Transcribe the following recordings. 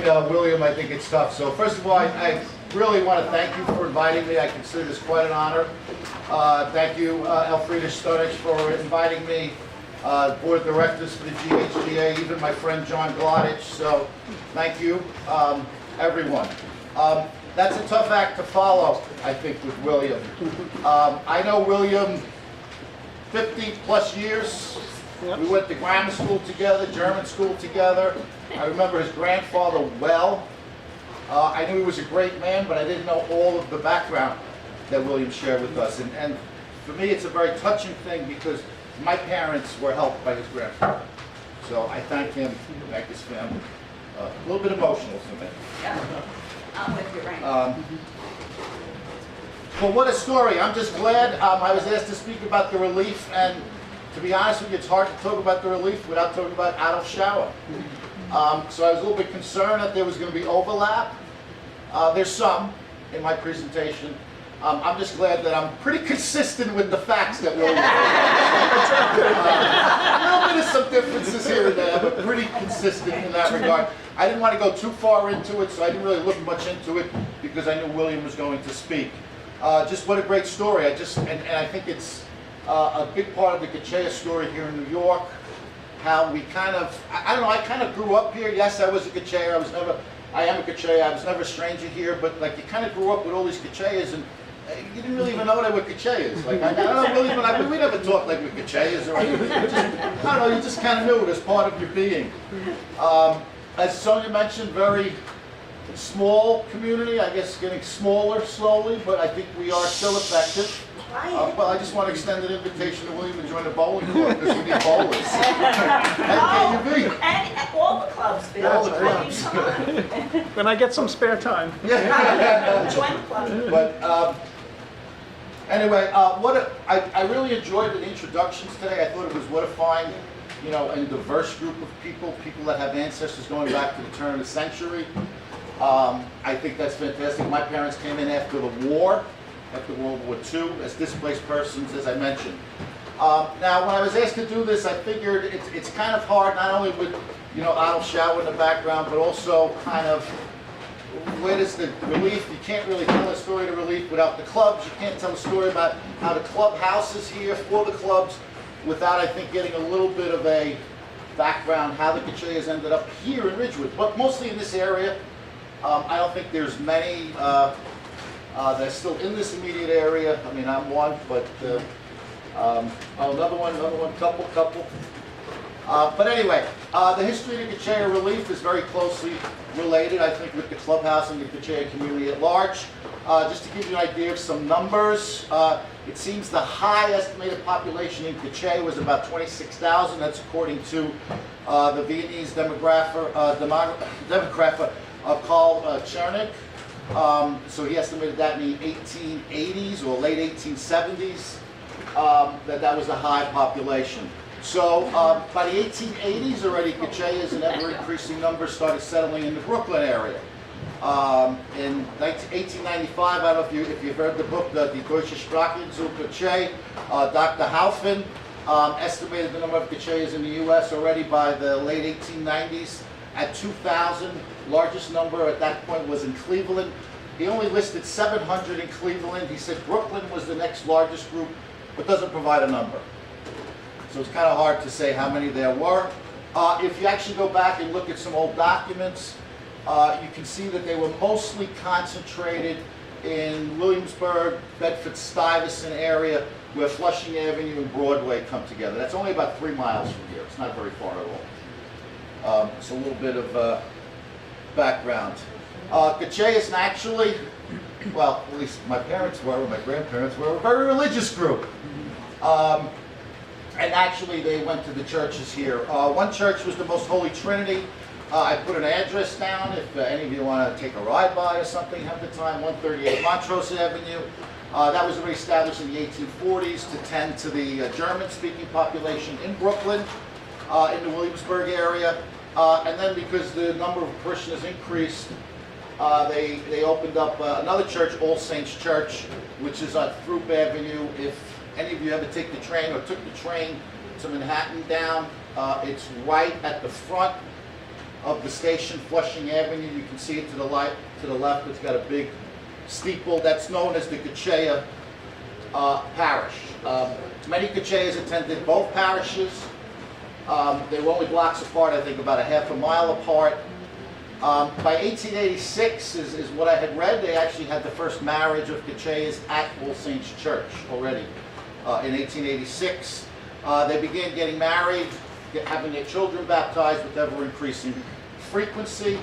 William, I think it's tough. So first of all, I really want to thank you for inviting me. I consider this quite an honor. Thank you, Elfrida Stonich, for inviting me. Board of Directors for the GHGA, even my friend John Gottscheer. So thank you, everyone. That's a tough act to follow, I think, with William. I know William 50 plus years. Yep. We went to grammar school together, German school together. I remember his grandfather well. I knew he was a great man, but I didn't know all of the background that William shared with us. And for me, it's a very touching thing because my parents were helped by his grandfather. So I thank him, thank his family. A little bit emotional for me. Yeah, I'm with you, right? But what a story. I'm just glad I was asked to speak about the relief, and to be honest with you, it's hard to talk about the relief without talking about Adolf Schauer. So I was a little bit concerned that there was going to be overlap. There's some in my presentation. I'm just glad that I'm pretty consistent with the facts that we'll a little bit of some differences here and there, but pretty consistent in that regard. I didn't want to go too far into it, so I didn't really look much into it because I knew William was going to speak. Just what a great story. And I think it's a big part of the Gottscheer story here in New York. How we kind of, I don't know, I kind of grew up here. Yes, I was a Gottscheer. I am a Gottscheer. I was never a stranger here, but like you kind of grew up with all these Gottscheers, and you didn't really even know they were Gottscheers. Like I don't know, William, but we never talked like we're Gottscheers or anything. I don't know, you just kind of knew it as part of your being. As Sonia mentioned, very small community, I guess getting smaller slowly, but I think we are still effective. Well, I just want to extend an invitation to William to join the bowling club because we need bowlers. And KUB. And all the clubs, Bill. All the clubs. When I get some spare time. Join the club. But anyway, I really enjoyed the introductions today. I thought it was what a fine, and diverse group of people that have ancestors going back to the turn of the century. I think that's fantastic. My parents came in after the war. After World War II, as displaced persons, as I mentioned. Now, when I was asked to do this, I figured it's kind of hard, not only with Adolf Schauer in the background, but also kind of where does the relief? You can't really tell a story of relief without the clubs. You can't tell a story about how the clubhouse is here for the clubs without, I think, getting a little bit of a background how the Gottscheers ended up here in Ridgewood, but mostly in this area. I don't think there's many. They're still in this immediate area. I mean, I'm one, but another one, couple. But anyway, the history of the Gottscheer relief is very closely related, I think, with the clubhouse and the Gottscheer community at large. Just to give you an idea of some numbers, it seems the high estimated population in Gottscheer was about 26,000. That's according to the Viennese demographer Karl Chernik. So he estimated that in the 1880s or late 1870s, that was a high population. So by the 1880s already, Gottscheers in ever-increasing numbers started settling in the Brooklyn area. In 1895, I don't know if you've heard the book, the Deutsche Sprache zu Gottscheer, Dr. Haufen estimated the number of Gottscheers in the U.S. already by the late 1890s at 2,000. Largest number at that point was in Cleveland. He only listed 700 in Cleveland. He said Brooklyn was the next largest group, but doesn't provide a number. So it's kind of hard to say how many there were. If you actually go back and look at some old documents, you can see that they were mostly concentrated in Williamsburg, Bedford-Stuyvesant area, where Flushing Avenue and Broadway come together. That's only about 3 miles from here. It's not very far at all. It's a little bit of background. Gottscheers naturally, well, at least my parents were, or my grandparents were, a very religious group. And actually they went to the churches here. One church was the Most Holy Trinity. I put an address down if any of you want to take a ride by or something, have the time, 138 Montrose Avenue. That was already established in the 1840s to tend to the German-speaking population in Brooklyn, in the Williamsburg area. And then because the number of parishioners increased, they opened up another church, All Saints Church, which is on Throop Avenue. If any of you ever take the train or took the train to Manhattan down, it's right at the front of the station, Flushing Avenue. You can see it to the left. It's got a big steeple. That's known as the Gottscheer parish. Many Gottscheers attended both parishes. They were only blocks apart, I think about a half a mile apart. By 1886 is what I had read. They actually had the first marriage of Gottscheers at All Saints Church already in 1886. They began getting married, having their children baptized with ever-increasing frequency.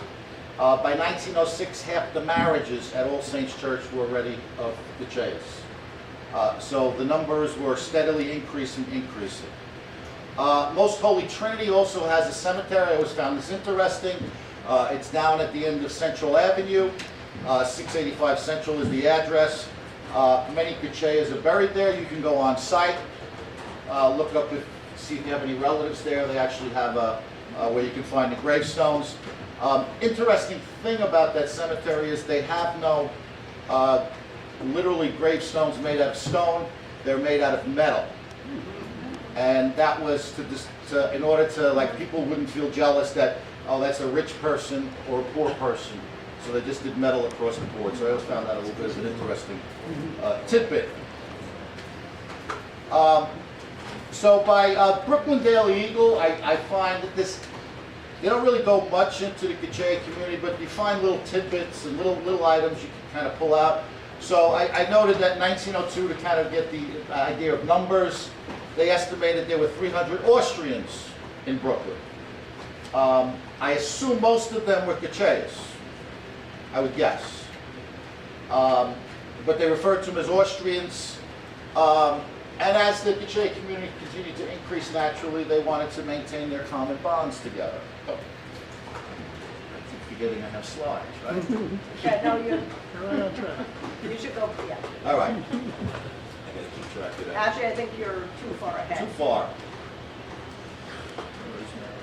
By 1906, half the marriages at All Saints Church were already of Gottscheers. So the numbers were steadily increasing. Most Holy Trinity also has a cemetery. I always found this interesting. It's down at the end of Central Avenue. 685 Central is the address. Many Gottscheers are buried there. You can go on site, look up see if you have any relatives there. They actually have where you can find the gravestones. Interesting thing about that cemetery is they have no literally gravestones made out of stone. They're made out of metal. And that was in order to, like, people wouldn't feel jealous that, oh, that's a rich person or a poor person. So they just did metal across the board. So I always found that a little bit of an interesting tidbit. So by Brooklyn Daily Eagle, I find that they don't really go much into the Gottscheer community, but you find little tidbits and little items you can kind of pull out. So I noted that in 1902, to kind of get the idea of numbers, they estimated there were 300 Austrians in Brooklyn. I assume most of them were Gottscheers, I would guess. But they referred to them as Austrians. And as the Gottscheer community continued to increase naturally, they wanted to maintain their common bonds together. Oh. I keep forgetting I have slides, right? Yeah, no, Right on track. you should go, yeah. All right. I gotta keep track of that. Actually, I think you're too far ahead. Too far.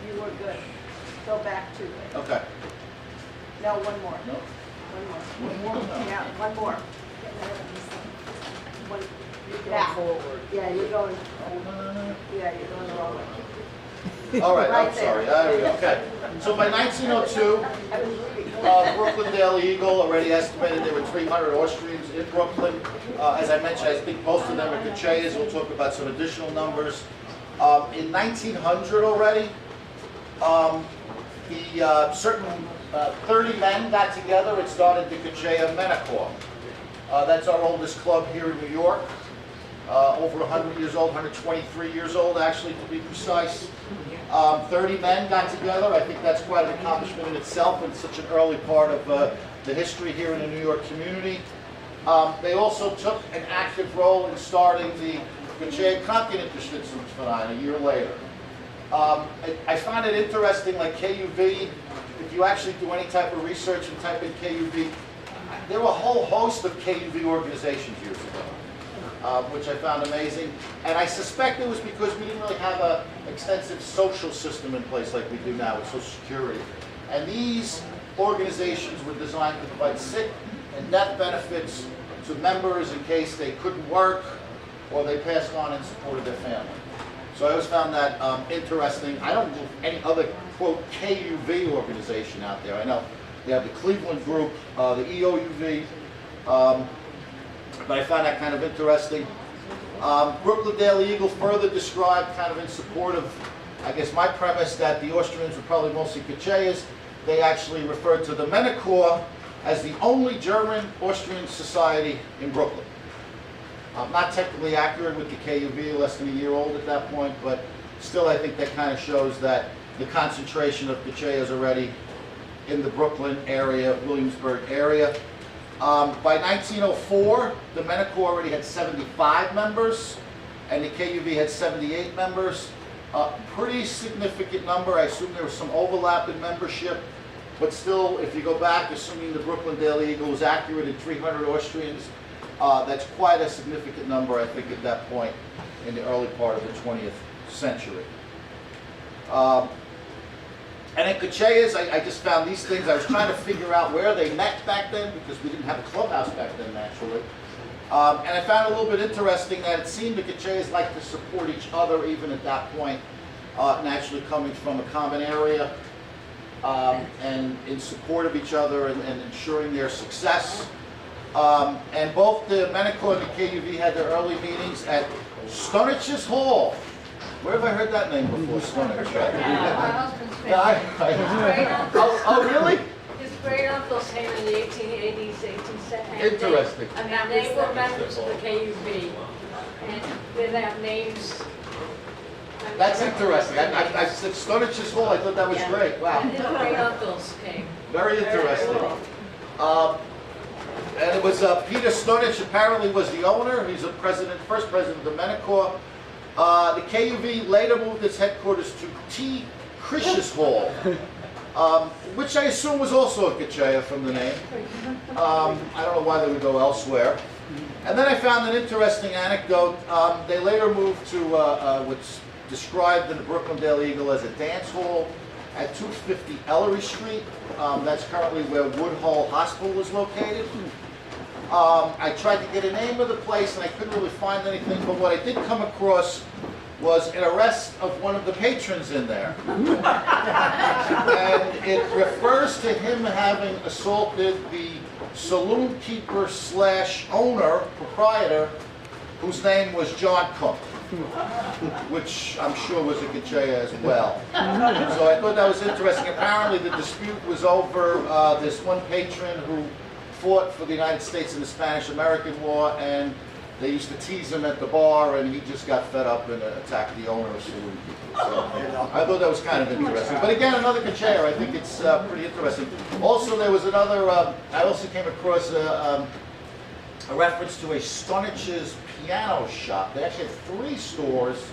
You were good. Go back to it. Okay. No, one more. No. One more. Yeah, one more. One, Going forward. yeah, you're going, Oh, no. yeah, you're going the wrong way. All right, I'm Right there. sorry. There we go. Okay. So by 1902, I was reading. Brooklyn Daily Eagle already estimated there were 300 Austrians in Brooklyn. As I mentioned, I think most of them are Gottscheers. We'll talk about some additional numbers. In 1900 already, certain 30 men got together and started the Gottscheer Menacor. That's our oldest club here in New York. Over 100 years old, 123 years old actually to be precise. 30 men got together. I think that's quite an accomplishment in itself in such an early part of the history here in the New York community. They also took an active role in starting the Gottscheer Kontinentenstützungsverein a year later. I find it interesting, like KUV, if you actually do any type of research and type in KUV, there were a whole host of KUV organizations years ago, which I found amazing. And I suspect it was because we didn't really have an extensive social system in place like we do now with Social Security. And these organizations were designed to provide sick and death benefits to members in case they couldn't work or they passed on in support of their family. So I always found that interesting. I don't know any other, quote, KUV organization out there. I know they have the Cleveland Group, the EOUV, but I find that kind of interesting. Brooklyn Daily Eagle further described, kind of in support of, I guess, my premise that the Austrians were probably mostly Gottscheers. They actually referred to the Menacor as the only German-Austrian society in Brooklyn. Not technically accurate with the KUV, less than a year old at that point, but still I think that kind of shows that the concentration of Gottscheers already in the Brooklyn area, Williamsburg area. By 1904, the Menacor already had 75 members, and the KUV had 78 members. Pretty significant number. I assume there was some overlap in membership, but still, if you go back, assuming the Brooklyn Daily Eagle was accurate at 300 Austrians, that's quite a significant number, I think, at that point in the early part of the 20th century. And in Gottscheers, I just found these things. I was trying to figure out where they met back then because we didn't have a clubhouse back then, naturally. And I found it a little bit interesting that it seemed the Gottscheers liked to support each other even at that point, naturally coming from a common area. and in support of each other and ensuring their success. And both the Manico and the KUV had their early meetings at Stonitch's Hall. Where have I heard that name before, Stonitch? Yeah, my husband's Yeah, family. oh, really? His great uncles came in the 1880s, 1870s. Interesting. And they were members of the KUV. And they have names. That's interesting. I said Stonitch's Hall, I thought that was Yeah. great. Wow. And his great uncles came. Very interesting. cool. And it was Peter Stonich apparently was the owner. He's the first president of the Manico. The KUV later moved its headquarters to T. Krish's Hall, which I assume was also a Gottscheer from the name. I don't know why they would go elsewhere. And then I found an interesting anecdote. They later moved to what's described in the Brooklyn Daily Eagle as a dance hall at 250 Ellery Street. That's currently where Woodhull Hospital is located. I tried to get a name of the place and I couldn't really find anything, but what I did come across was an arrest of one of the patrons in there. And it refers to him having assaulted the saloon keeper / owner, proprietor, whose name was John Cook, which I'm sure was a Gottscheer as well. So I thought that was interesting. Apparently the dispute was over this one patron who fought for the United States in the Spanish-American War, and they used to tease him at the bar, and he just got fed up and attacked the owner of the saloon. So I thought that was kind of interesting. But again, another Gottscheer. I think it's pretty interesting. Also, there was another, I also came across a reference to a Stonitch's piano shop. They actually had 3 stores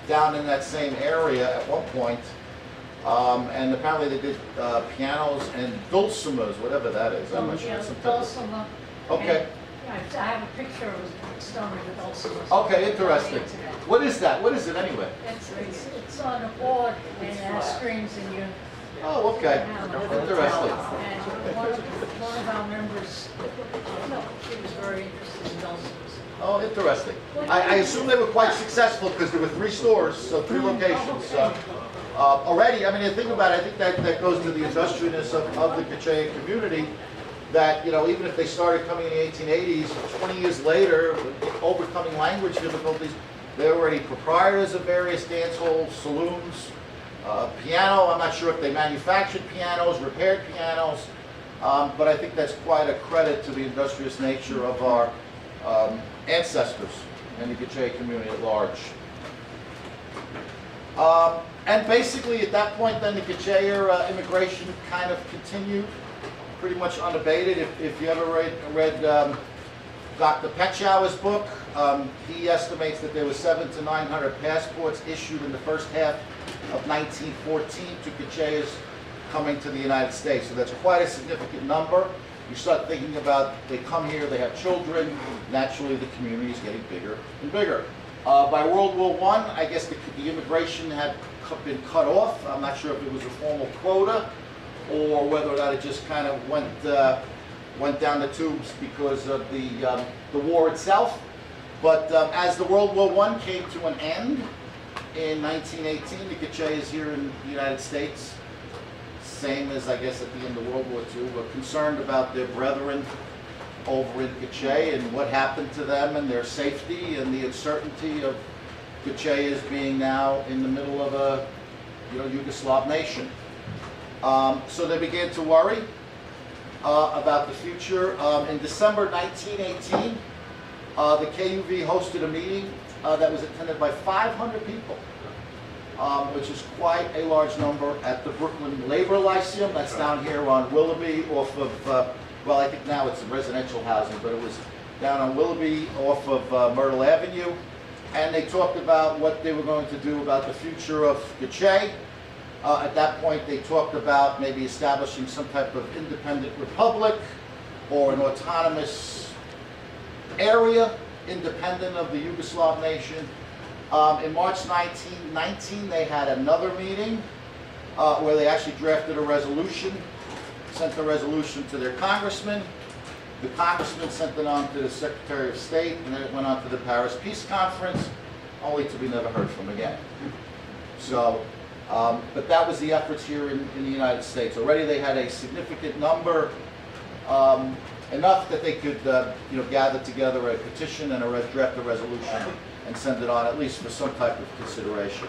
down in that same area at one point. And apparently they did pianos and dulcimers, whatever that is. I'm not sure. Yeah, It's some type of- dulcimer. Okay. Yeah, I have a picture of a stone with dulcimer. Okay, interesting. What is that? What is it anyway? It's on a board and it has strings and you. Oh, okay. Interesting. And one of our members, she was very interested in dulcimers. Oh, interesting. I assume they were quite successful because there were 3 stores, so 3 locations. Already, I mean, think about it, I think that goes to the industriousness of the Gottscheer community, that, you know, even if they started coming in the 1880s, 20 years later, overcoming language difficulties, they were already proprietors of various dance halls, saloons, piano. I'm not sure if they manufactured pianos, repaired pianos, but I think that's quite a credit to the industrious nature of our ancestors and the Gottscheer community at large. And basically at that point then the Gottscheer immigration kind of continued pretty much unabated. If you ever read Dr. Petschauer's book, he estimates that there were 700 to 900 passports issued in the first half of 1914 to Gottscheers coming to the United States. So that's quite a significant number. You start thinking about, they come here, they have children, naturally the community is getting bigger and bigger. By World War I, I guess the immigration had been cut off. I'm not sure if it was a formal quota or whether or not it just kind of went down the tubes because of the war itself. But as the World War I came to an end in 1918, the Gottscheers here in the United States, same as I guess at the end of World War II, were concerned about their brethren over in Gottscheer and what happened to them and their safety and the uncertainty of Gottscheers being now in the middle of a Yugoslav nation. So they began to worry about the future. In December 1918, the KUV hosted a meeting that was attended by 500 people, which is quite a large number, at the Brooklyn Labor Lyceum. That's down here on Willoughby off of, well, I think now it's residential housing, but it was down on Willoughby off of Myrtle Avenue. And they talked about what they were going to do about the future of Gottscheer. At that point, they talked about maybe establishing some type of independent republic or an autonomous area independent of the Yugoslav nation. In March 1919, they had another meeting where they actually drafted a resolution, sent the resolution to their congressman. The congressman sent it on to the Secretary of State, and then it went on to the Paris Peace Conference, only to be never heard from again. So But that was the efforts here in the United States. Already they had a significant number, enough that they could gather together a petition and draft a resolution and send it on, at least for some type of consideration.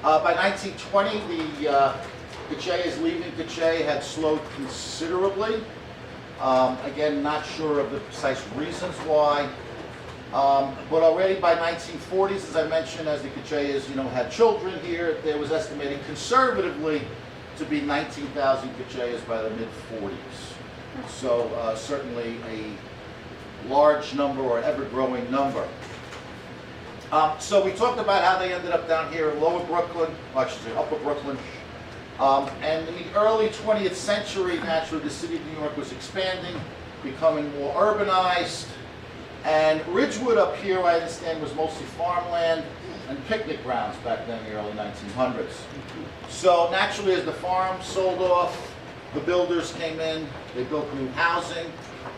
By 1920, the Gottscheers leaving Gottscheer had slowed considerably. Again, not sure of the precise reasons why. But already by 1940s, as I mentioned, as the Gottscheers had children here, there was estimated conservatively to be 19,000 Gottscheers by the mid-40s. So certainly a large number, or an ever-growing number. So we talked about how they ended up down here in Lower Brooklyn, well, I should say Upper Brooklyn. And in the early 20th century, naturally, the city of New York was expanding, becoming more urbanized. And Ridgewood up here, I understand, was mostly farmland and picnic grounds back then in the early 1900s. So naturally, as the farm sold off, the builders came in, they built new housing.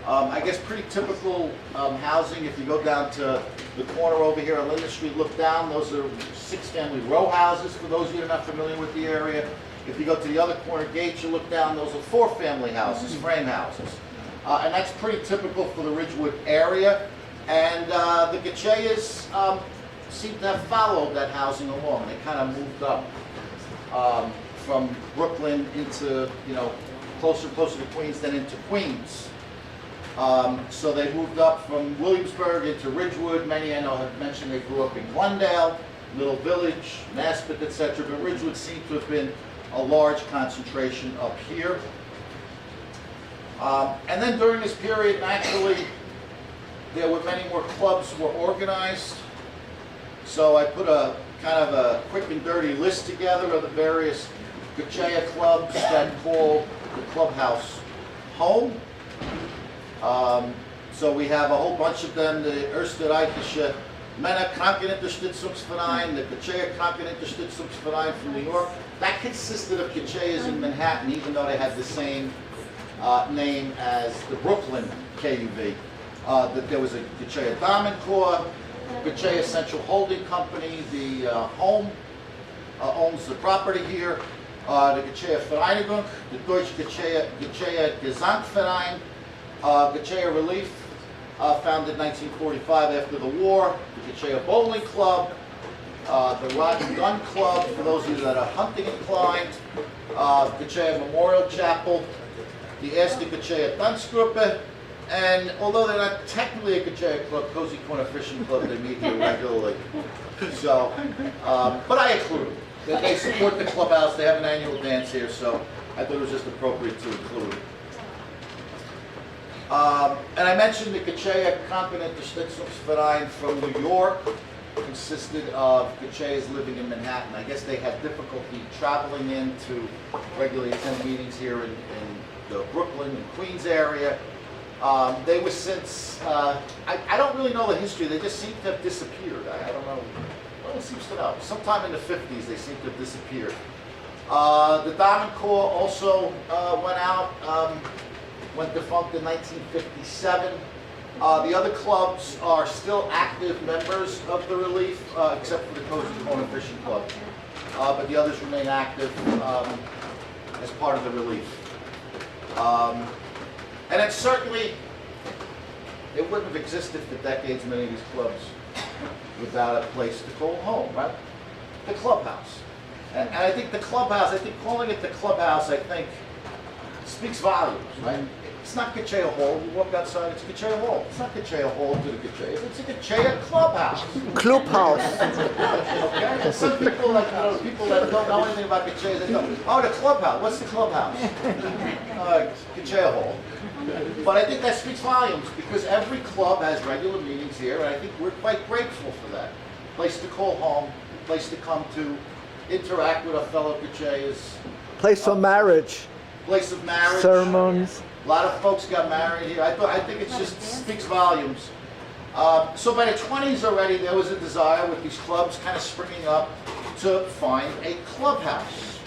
I guess pretty typical housing. If you go down to the corner over here on Linden Street, look down, those are 6-family row houses, for those of you who are not familiar with the area. If you go to the other corner gate, you look down, those are 4-family houses, frame houses. And that's pretty typical for the Ridgewood area. And the Gottscheers seem to have followed that housing along. They kind of moved up from Brooklyn into, closer to Queens than into Queens. So they moved up from Williamsburg into Ridgewood. Many I know have mentioned they grew up in Glendale, Little Village, Maspeth, etc. But Ridgewood seemed to have been a large concentration up here. And then during this period, naturally, there were many more clubs were organized. So I put a kind of a quick and dirty list together of the various Gottscheer clubs that call the clubhouse home. So we have a whole bunch of them, the Österreichische Männer Krankenunterstützungsverein, the Gottscheer Krankenunterstützungsverein from New York. That consisted of Gottscheers in Manhattan, even though they had the same name as the Brooklyn KUV. That there was a Gottscheer Damenchor, Gottscheer Central Holding Company, the home owns the property here, the Gottscheer Vereinigung, the Deutsche Gottscheer Gesamtverein, Gottscheer Relief, founded in 1945 after the war, the Gottscheer Bowling Club, the Rod and Gun Club, for those of you that are hunting inclined, Gottscheer Memorial Chapel, the Erste Gottscheer Tanzgruppe, and although they're not technically a Gottscheer club, Cozy Corner Fishing Club, they meet here regularly. So, but I include them. They support the clubhouse, they have an annual dance here, so I thought it was just appropriate to include. And I mentioned the Gottscheer Krankenunterstützungsverein from New York consisted of Gottscheers living in Manhattan. I guess they had difficulty traveling in to regularly attend meetings here in the Brooklyn and Queens area. They were since, I don't really know the history, they just seem to have disappeared. I don't know, no one seems to know. Sometime in the 50s they seem to have disappeared. The Damenchor also went out, went defunct in 1957. The other clubs are still active members of the Relief, except for the Cozy Corner Fishing Club. But the others remain active as part of the Relief. And it certainly, it wouldn't have existed for decades, many of these clubs, without a place to call home, right? The clubhouse. And I think the clubhouse, calling it the clubhouse, speaks volumes, right? It's not Gottscheer Hall. You walk outside, it's Gottscheer Hall. It's not Gottscheer Hall to the Gottscheers. It's a Gottscheer clubhouse. Clubhouse. Okay? And some people, people that don't know anything about Gottscheers, they go, oh, the clubhouse. What's the clubhouse? Gottscheer Hall. But I think that speaks volumes because every club has regular meetings here, and I think we're quite grateful for that. Place to call home, place to come to, interact with our fellow Gottscheers. Place for marriage. Place of marriage. Ceremonies. A lot of folks got married here. I think it just speaks volumes. So by the 20s already, there was a desire with these clubs kind of springing up to find a clubhouse.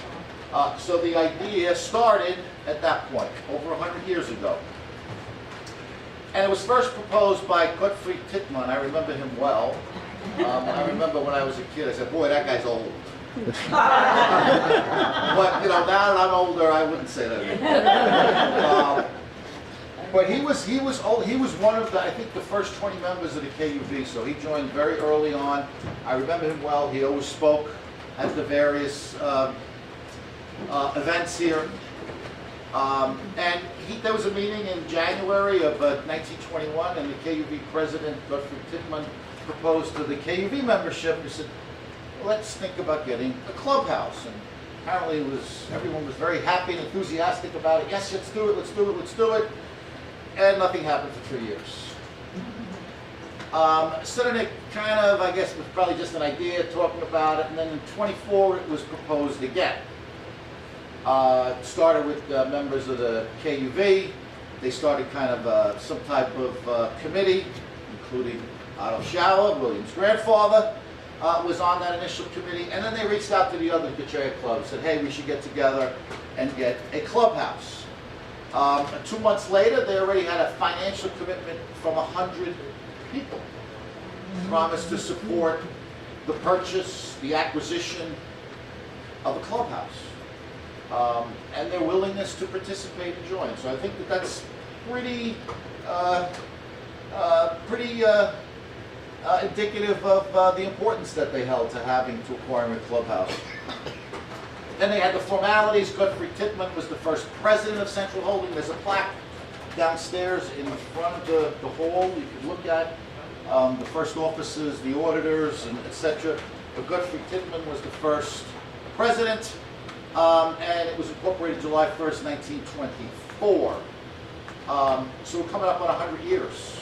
So the idea started at that point, over 100 years ago. And it was first proposed by Gottfried Tittmann. I remember him well. I remember when I was a kid, I said, boy, that guy's old. But, you know, now that I'm older, I wouldn't say that anymore. But he was one of the, I think, the first 20 members of the KUV, so he joined very early on. I remember him well. He always spoke at the various events here. And there was a meeting in January of 1921, and the KUV president, Gottscheer Community, proposed to the KUV membership. He said, let's think about getting a clubhouse. And apparently everyone was very happy and enthusiastic about it. Yes, let's do it, let's do it, let's do it. And nothing happened for 2 years. So then it kind of, I guess, was probably just an idea, talking about it. And then in 24, it was proposed again. Started with members of the KUV. They started kind of some type of committee, including Otto Schauer, William's grandfather, was on that initial committee. And then they reached out to the other Gottscheer clubs, said, hey, we should get together and get a clubhouse. 2 months later, they already had a financial commitment from 100 people. Promised to support the purchase, the acquisition of a clubhouse. And their willingness to participate and join. So I think that that's pretty indicative of the importance that they held to acquiring a clubhouse. Then they had the formalities. Gottscheer Community was the first president of Central Holding. There's a plaque downstairs in the front of the hall you could look at. The first officers, the auditors, and etc. But Gottscheer Community was the first president. And it was incorporated July 1st, 1924. So we're coming up on 100 years.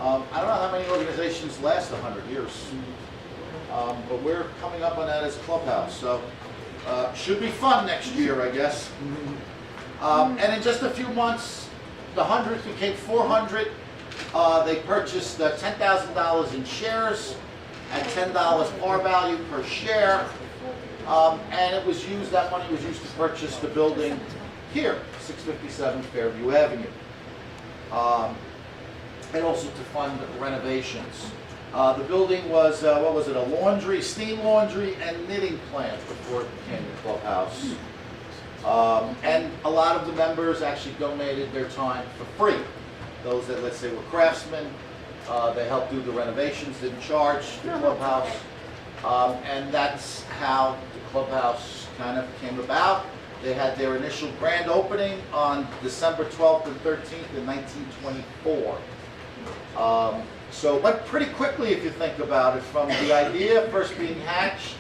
I don't know how many organizations last 100 years, but we're coming up on that as a clubhouse. So should be fun next year, I guess. And in just a few months, the 100 became 400. They purchased $10,000 in shares at $10 par value per share. And it was used, that money was used to purchase the building here, 657 Fairview Avenue. And also to fund renovations. The building was, what was it, a laundry, steam laundry, and knitting plant before it became the clubhouse. And a lot of the members actually donated their time for free. Those that, let's say, were craftsmen, they helped do the renovations, didn't charge the clubhouse. And that's how the clubhouse kind of came about. They had their initial grand opening on December 12th and 13th in 1924. So it went pretty quickly if you think about it, from the idea first being hatched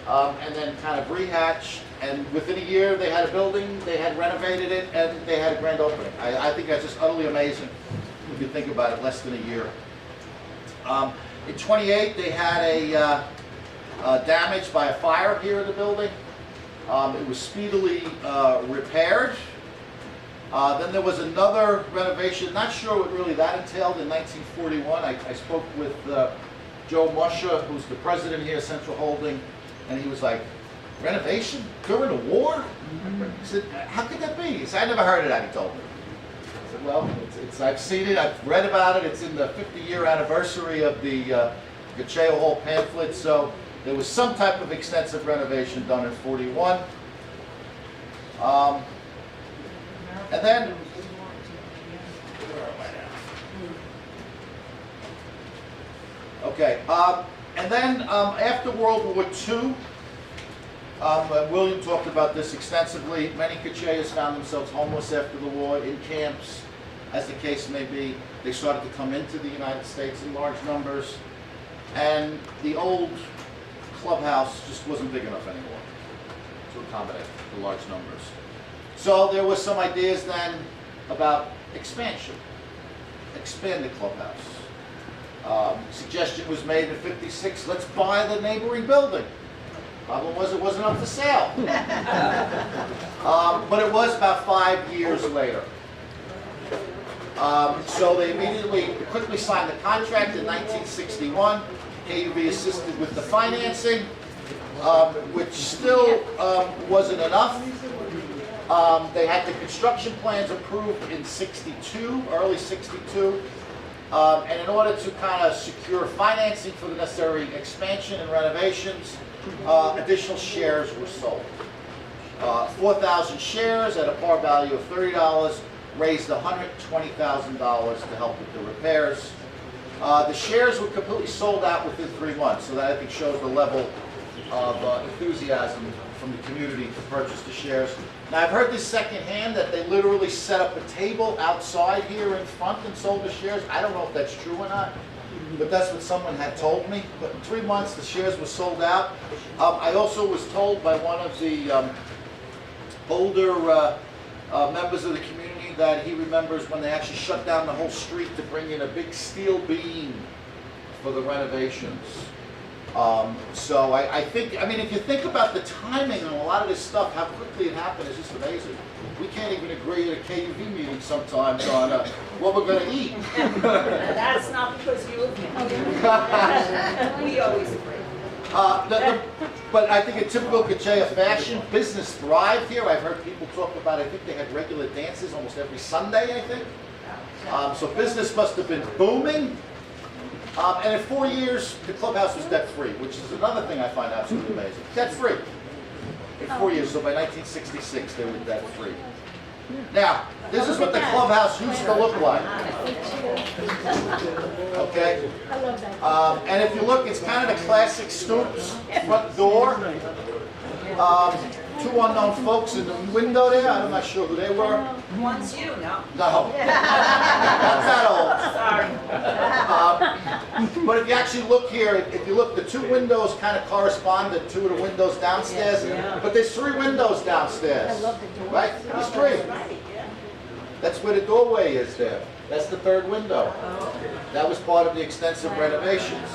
and then kind of rehatched. And within a year they had a building, they had renovated it, and they had a grand opening. I think that's just utterly amazing if you think about it, less than a year. In 28, they had a damage by a fire here in the building. It was speedily repaired. Then there was another renovation, not sure what really that entailed, in 1941. I spoke with Joe Musha, who's the president here at Central Holding, and he was like, renovation during the war? He said, how could that be? He said, I never heard of that, he told me. I said, well, I've seen it, I've read about it, it's in the 50-year anniversary of the Gottscheer Hall pamphlet, so there was some type of extensive renovation done in 41. And then, okay, and then after World War II, William talked about this extensively. Many Gottscheers found themselves homeless after the war, in camps, as the case may be. They started to come into the United States in large numbers, and the old clubhouse just wasn't big enough anymore to accommodate the large numbers. So there was some ideas then about expansion, expand the clubhouse. Suggestion was made in '56, let's buy the neighboring building. Problem was it wasn't up for sale. But it was about 5 years later. So they quickly signed the contract in 1961. KUV assisted with the financing, which still wasn't enough. They had the construction plans approved in '62, early '62. And in order to kind of secure financing for the necessary expansion and renovations, additional shares were sold. 4,000 shares at a par value of $30 raised $120,000 to help with the repairs. The shares were completely sold out within 3 months, so that I think shows the level of enthusiasm from the community to purchase the shares. Now I've heard this secondhand that they literally set up a table outside here in front and sold the shares. I don't know if that's true or not, but that's what someone had told me. But in 3 months the shares were sold out. I also was told by one of the older members of the community that he remembers when they actually shut down the whole street to bring in a big steel beam for the renovations. So I think, I mean, if you think about the timing on a lot of this stuff, how quickly it happened is just amazing. We can't even agree at a KUV meeting sometimes on what we're going to eat. That's not because you agree. We always agree. But I think in typical Gottscheer fashion, business thrived here. I've heard people talk about, I think they had regular dances almost every Sunday, I think. So business must have been booming. And in 4 years, the clubhouse was debt-free, which is another thing I find absolutely amazing. Debt-free. In 4 years, so by 1966, they were debt-free. Now, this is what the clubhouse used to look like. Okay? I love that. And if you look, it's kind of the classic Stoops front door. 2 unknown folks in the window there. I'm not sure who they were. One's you, no? No. Not that old. But if you actually look here, if you look, the 2 windows kind of correspond to 2 of the windows downstairs. Yeah. But there's 3 windows downstairs. I love the door. Right? There's 3. Right, yeah. That's where the doorway is there. That's the 3rd window. That was part of the extensive renovations.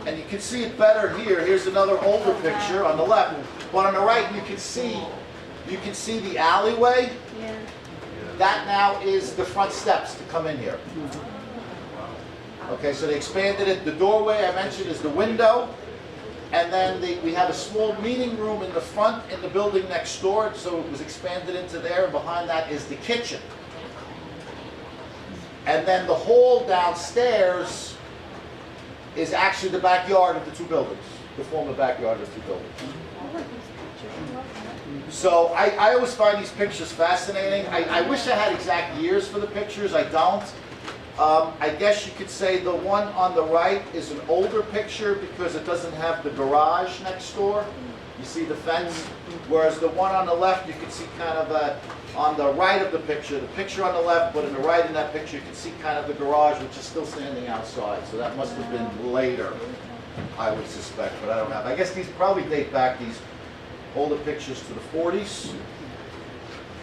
And you can see it better here. Here's another older picture on the left. But on the right, you can see the alleyway. Yeah. That now is the front steps to come in here. Okay, so they expanded it. The doorway I mentioned is the window. And then we have a small meeting room in the front in the building next door. So it was expanded into there. And behind that is the kitchen. And then the hall downstairs is actually the backyard of the 2 buildings, the former backyard of the 2 buildings. So I always find these pictures fascinating. I wish I had exact years for the pictures. I don't. I guess you could say the one on the right is an older picture because it doesn't have the garage next door. You see the fence? Whereas the one on the left, you can see kind of on the right of the picture on the left, but in the right in that picture, you can see kind of the garage, which is still standing outside. So that must have been later, I would suspect, but I don't have. I guess these probably date back, these older pictures, to the 40s.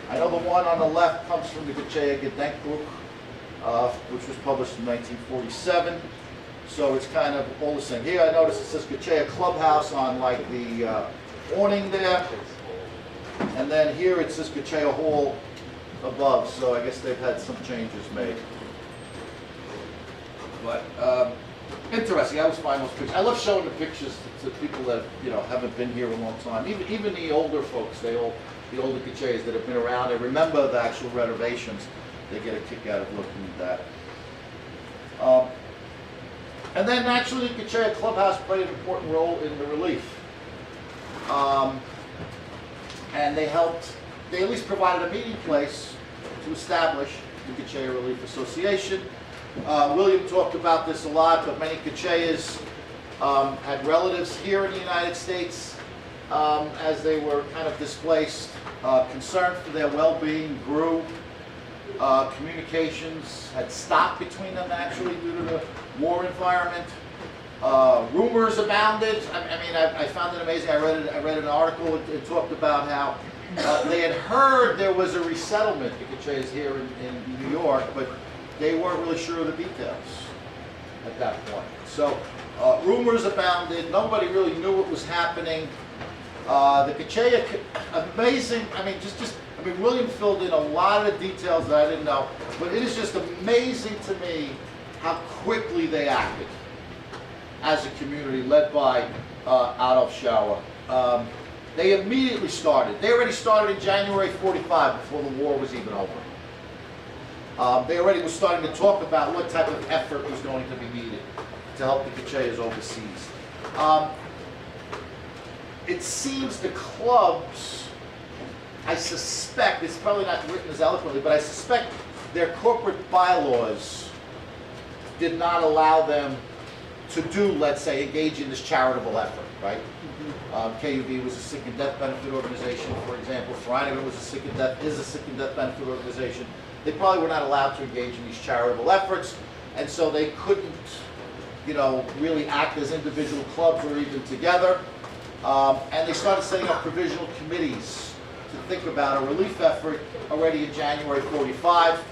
I know the one on the left comes from the Gottscheer Gedenkbuch, which was published in 1947. So it's kind of all the same. Here I notice it says Gottscheer Clubhouse on like the awning there. And then here it says Gottscheer Hall above, so I guess they've had some changes made. But interesting, I always find those pictures. I love showing the pictures to people that haven't been here a long time. Even the older folks, the older Gottscheers that have been around, they remember the actual renovations. They get a kick out of looking at that. And then naturally, the Gottscheer Clubhouse played an important role in the relief. And they at least provided a meeting place to establish the Gottscheer Relief Association. William talked about this a lot, but many Gottscheers had relatives here in the United States as they were kind of displaced. Concern for their well-being grew. Communications had stopped between them actually due to the war environment. Rumors abounded. I found it amazing. I read an article. It talked about how they had heard there was a resettlement, the Gottscheers here in New York, but they weren't really sure of the details at that point. So rumors abounded. Nobody really knew what was happening. The Gottscheer, amazing. William filled in a lot of details that I didn't know, but it is just amazing to me how quickly they acted as a community led by Adolf Schauer. They immediately started. They already started in January '45 before the war was even over. They already were starting to talk about what type of effort was going to be needed to help the Gottscheers overseas. It seems the clubs, I suspect, it's probably not written as eloquently, but I suspect their corporate bylaws did not allow them to do, let's say, engage in this charitable effort, right? KUB was a sick and death benefit organization, for example. Reinhard was is a sick and death benefit organization. They probably were not allowed to engage in these charitable efforts, and so they couldn't, really act as individual clubs or even together. And they started setting up provisional committees to think about a relief effort already in January '45.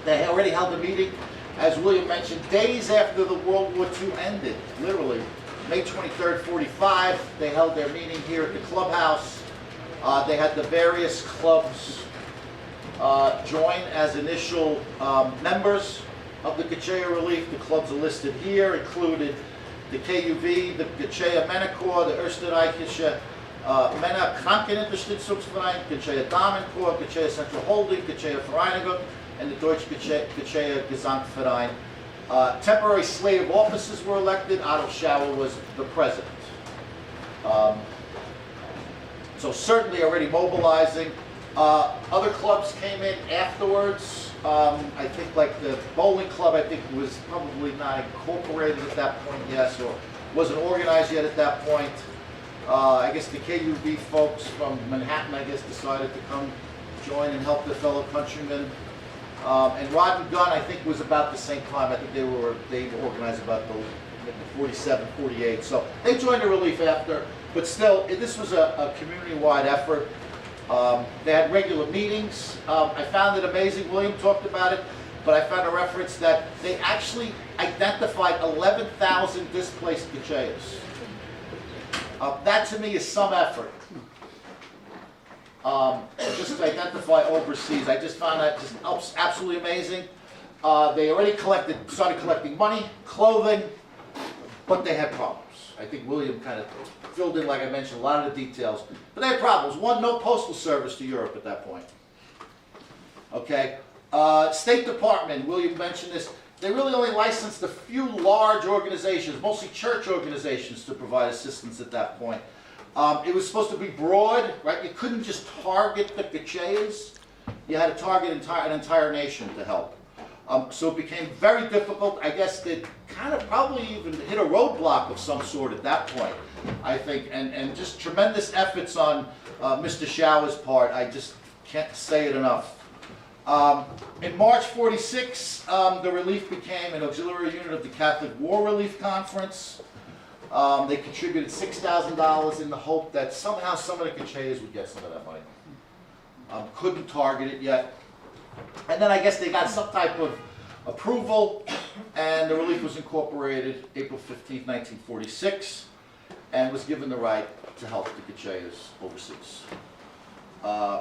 They already held a meeting, as William mentioned, days after the World War II ended, literally. May 23rd, '45, they held their meeting here at the clubhouse. They had the various clubs join as initial members of the Gottscheer Relief. The clubs are listed here, included the KUV, the Gottscheer Männerchor, the Österreichische Männer Krankenunterstützungsverein, Gottscheer Damenchor, Gottscheer Central Holding, Gottscheer Vereinigung, and the Deutsche Gottscheer Gesangverein. Temporary slate of officers were elected. Adolf Schauer was the president. So certainly already mobilizing. Other clubs came in afterwards. I think like the bowling club, I think was probably not incorporated at that point, yes, or wasn't organized yet at that point. I guess the KUB folks from Manhattan, I guess, decided to come join and help their fellow countrymen. And Rod and Gun, I think, was about the same time. I think they organized about the 47, 48. So they joined the relief after, but still, this was a community-wide effort. They had regular meetings. I found it amazing. William talked about it, but I found a reference that they actually identified 11,000 displaced Gottscheers. That to me is some effort. Just to identify overseas. I just found that just absolutely amazing. They already started collecting money, clothing, but they had problems. I think William kind of filled in, like I mentioned, a lot of the details. But they had problems. One, no postal service to Europe at that point. Okay. State Department, William mentioned this, they really only licensed a few large organizations, mostly church organizations, to provide assistance at that point. It was supposed to be broad, right? You couldn't just target the Gottscheers. You had to target an entire nation to help. So it became very difficult. I guess they kind of probably even hit a roadblock of some sort at that point, I think. And just tremendous efforts on Mr. Schauer's part. I just can't say it enough. In March '46, the relief became an auxiliary unit of the Catholic War Relief Conference. They contributed $6,000 in the hope that somehow some of the Gottscheers would get some of that money. Couldn't target it yet. And then I guess they got some type of approval, and the relief was incorporated April 15, 1946, and was given the right to help the Gottscheers overseas.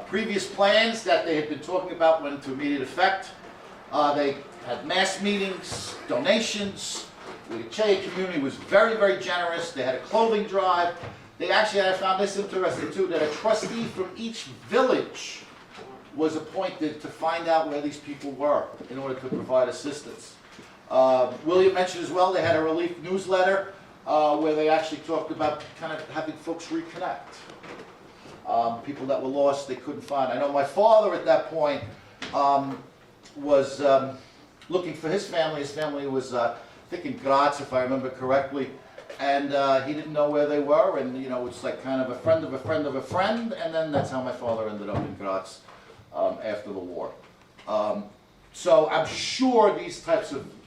Previous plans that they had been talking about went into immediate effect. They had mass meetings, donations. The Gottscheer community was very, very generous. They had a clothing drive. They actually, I found this interesting too, that a trustee from each village was appointed to find out where these people were in order to provide assistance. William mentioned as well, they had a relief newsletter where they actually talked about kind of having folks reconnect. People that were lost, they couldn't find. I know my father at that point was looking for his family. His family was, I think in Graz, if I remember correctly, and he didn't know where they were, and it's like kind of a friend of a friend of a friend, and then that's how my father ended up in Graz after the war. So I'm sure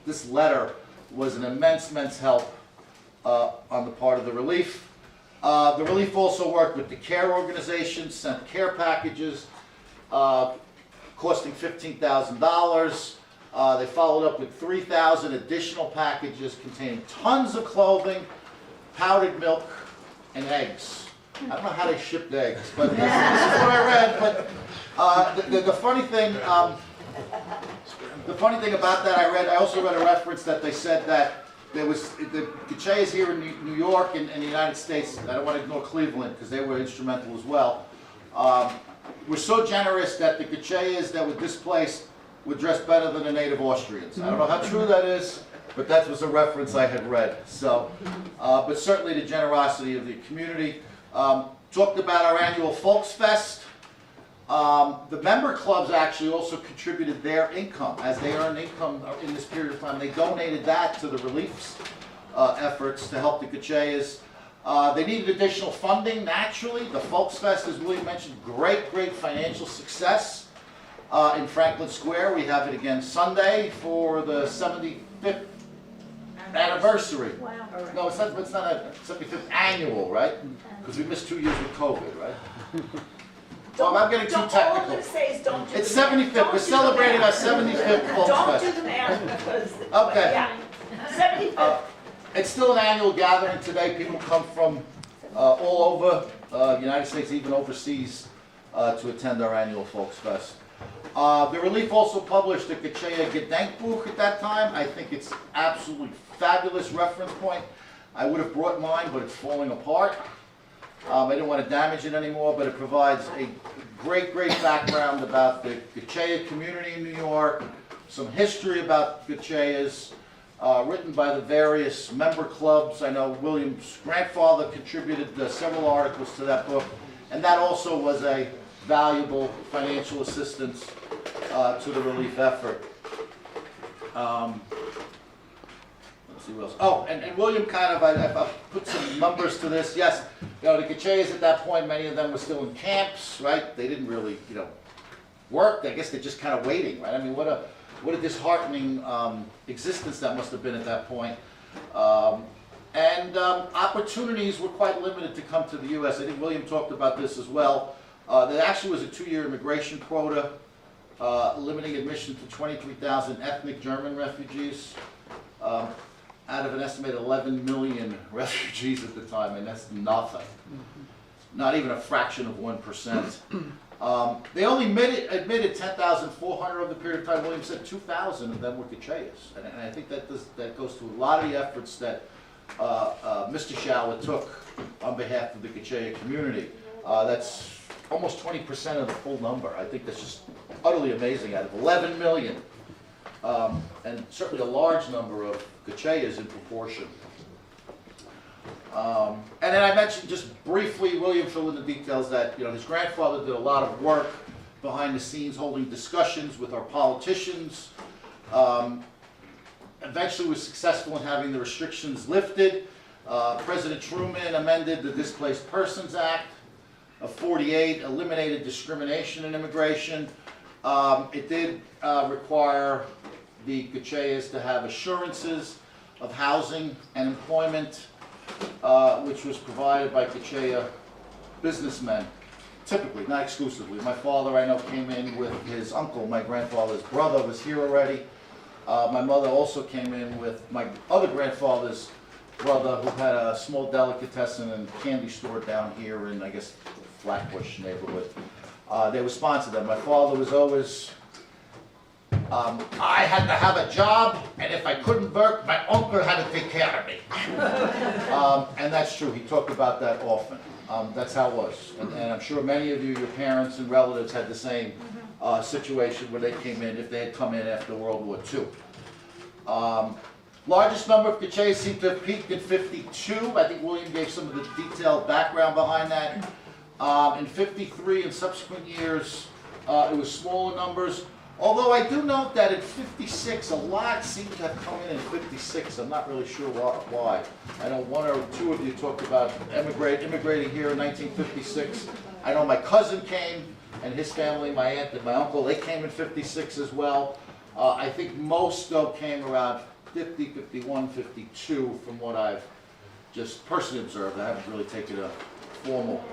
this letter was an immense help on the part of the relief. The relief also worked with the care organizations, sent care packages costing $15,000. They followed up with 3,000 additional packages containing tons of clothing, powdered milk, and eggs. I don't know how they shipped eggs, but this is what I read. But the funny thing about that, I also read a reference that they said that there was the Gottscheers here in New York and the United States. I don't want to ignore Cleveland because they were instrumental as well. Were so generous that the Gottscheers that were displaced were dressed better than the native Austrians. I don't know how true that is, but that was a reference I had read. So, but certainly the generosity of the community. Talked about our annual Volksfest. The member clubs actually also contributed their income. As they earned income in this period of time, they donated that to the relief efforts to help the Gottscheers. They needed additional funding, naturally. The Volksfest, as William mentioned, great financial success in Franklin Square. We have it again Sunday for the 75th anniversary. Wow. No, it's not a 75th annual, right? Because we missed 2 years with COVID, right? Well, I'm getting too All I'm technical. gonna say is don't do It's the math. 75th. Don't We're do the celebrating our math. 75th Don't do Volksfest. the math because. Okay. Yeah, 75th. It's still an annual gathering today. People come from all over the United States, even overseas, to attend our annual Volksfest. The Relief also published the Gottscheer Gedenkbuch at that time. I think it's absolutely fabulous reference point. I would have brought mine, but it's falling apart. I didn't want to damage it anymore, but it provides a great background about the Gottscheer community in New York, some history about Gottscheers, written by the various member clubs. I know William's grandfather contributed several articles to that book, and that also was a valuable financial assistance to the relief effort. Let's see what else. Oh, and William kind of, I put some numbers to this. Yes, you know, the Gottscheers at that point, many of them were still in camps, right? They didn't really, work. I guess they're just kind of waiting, right? I mean, what a disheartening existence that must have been at that point. And opportunities were quite limited to come to the U.S. I think William talked about this as well. There actually was a 2-year immigration quota, limiting admission to 23,000 ethnic German refugees out of an estimated 11 million refugees at the time, and that's nothing. Not even a fraction of 1%. They only admitted 10,400 over the period of time. William said 2,000 of them were Gottscheers. And I think that goes to a lot of the efforts that Mr. Schauer took on behalf of the Gottscheer community. That's almost 20% of the full number. I think that's just utterly amazing out of 11 million. And certainly a large number of Gottscheers in proportion. And then I mentioned just briefly, William filled in the details that his grandfather did a lot of work behind the scenes, holding discussions with our politicians. Eventually was successful in having the restrictions lifted. President Truman amended the Displaced Persons Act of '48, eliminated discrimination in immigration. It did require the Gottscheers to have assurances of housing and employment, which was provided by Gottscheer businessmen, typically, not exclusively. My father, I know, came in with his uncle. My grandfather's brother was here already. My mother also came in with my other grandfather's brother, who had a small delicatessen and candy store down here in, I guess, Flatbush neighborhood. They would sponsor them. My father was always, I had to have a job, and if I couldn't work, my uncle had to take care of me. And that's true. He talked about that often. That's how it was. And I'm sure many of you, your parents and relatives, had the same situation where they came in, if they had come in after World War II. Largest number of Gottscheers seem to have peaked in '52. I think William gave some of the detailed background behind that. In '53 and subsequent years, it was smaller numbers. Although I do note that in '56, a lot seem to have come in '56. I'm not really sure why. I know one or two of you talked about immigrating here in 1956. I know my cousin came, and his family, my aunt and my uncle, they came in '56 as well. I think most, though, came around 50, 51, 52, from what I've just personally observed. I haven't really taken a formal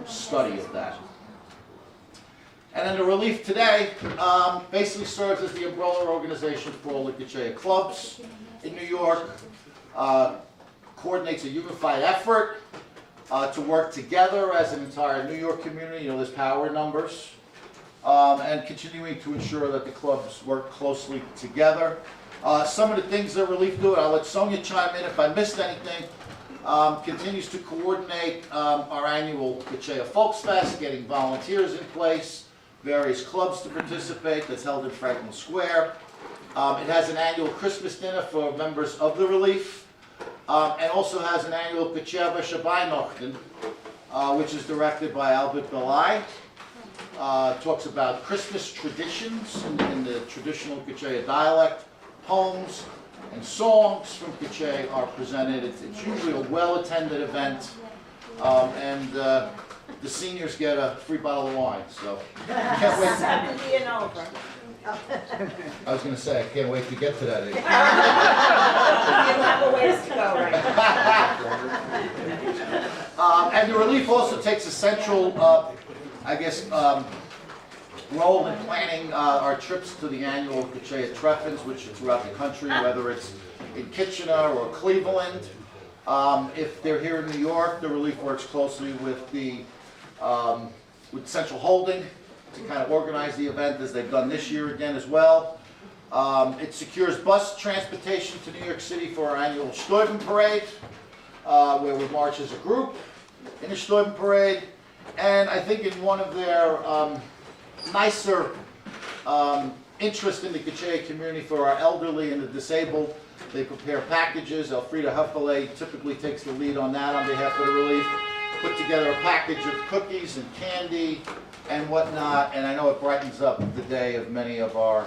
study of that. And then the Relief today basically serves as the umbrella organization for all the Gottscheer clubs in New York, coordinates a unified effort to work together as an entire New York community. There's power in numbers. And continuing to ensure that the clubs work closely together. Some of the things that Relief do, and I'll let Sonia chime in if I missed anything, continues to coordinate our annual Gottscheer Volksfest, getting volunteers in place, various clubs to participate. That's held in Franklin Square. It has an annual Christmas dinner for members of the relief, and also has an annual Gottscheer Community, which is directed by Albert Belay. Talks about Christmas traditions in the traditional Gottscheer dialect. Poems and songs from Gottscheer are presented. It's usually a well-attended event, and the seniors get a free bottle of wine. So can't wait. 70 and over. I was going to say I can't wait to get to that age. You have a ways to go, right? And the relief also takes a central, role in planning our trips to the annual Gottscheer Treffens, which are throughout the country, whether it's in Kitchener or Cleveland. If they're here in New York, the relief works closely with the with Central Holding to kind of organize the event, as they've done this year again as well. It secures bus transportation to New York City for our annual Stuyven Parade, where we march as a group in the Stuyven Parade. And I think in one of their nicer interest in the Gottscheer community for our elderly and the disabled, they prepare packages. Elfrida Huffele typically takes the lead on that on behalf of the relief. Put together a package of cookies and candy and whatnot, and I know it brightens up the day of many of our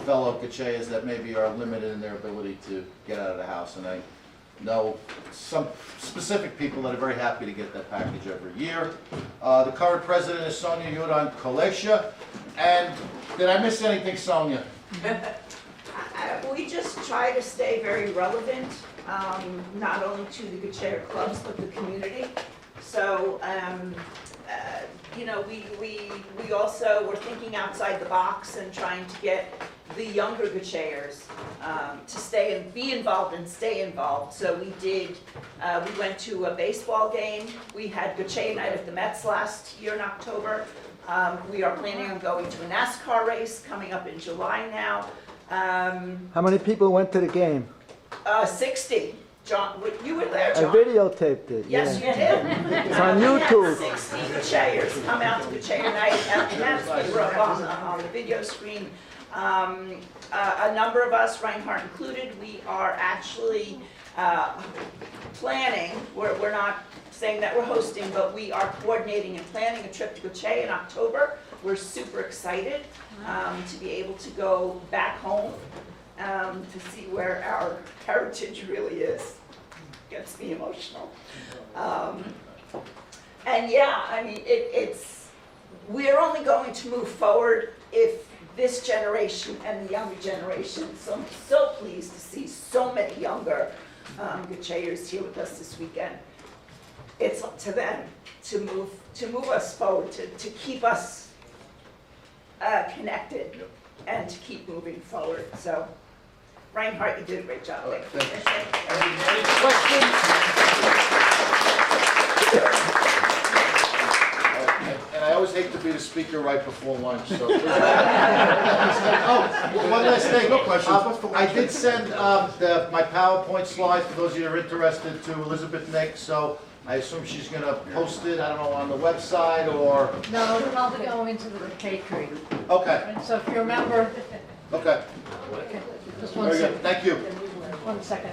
fellow Gottscheers that maybe are limited in their ability to get out of the house. And I know some specific people that are very happy to get that package every year. The current president is Sonia Yudan Kolesha. And did I miss anything, Sonia? We just try to stay very relevant, not only to the Gottscheer clubs, but the community. So, you know, we also were thinking outside the box and trying to get the younger Gottscheers to stay and be involved and stay involved. So we went to a baseball game. We had Gottscheer night at the Mets last year in October. We are planning on going to a NASCAR race coming up in July now. How many people went to the game? 60. John, you were there, I John. videotaped it. Yes, yeah. you did. It's on YouTube. 60 Gottscheers come out to Gottscheer night, and that's what we're up on the video screen. A number of us, Reinhard included, we are actually planning, we're not saying that we're hosting, but we are coordinating and planning a trip to Gottscheer in October. We're super excited to be able to go back home to see where our heritage really is. Gets me emotional. And yeah, I mean, we're only going to move forward if this generation and the younger generation, so I'm so pleased to see so many younger Gottscheers here with us this weekend. It's up to them to move us forward, to keep us connected and to keep moving forward. So, Reinhard, you did a great job. And I always hate to be the speaker right before lunch, so. Oh, one last thing. No questions. I did send my PowerPoint slides, for those of you that are interested, to Elizabeth Nick, so I assume she's going to post it, I don't know, on the website or? No, it'll probably go into the repatriate. Okay, And so if you remember, okay. just one Very second. good, thank you. 1 second.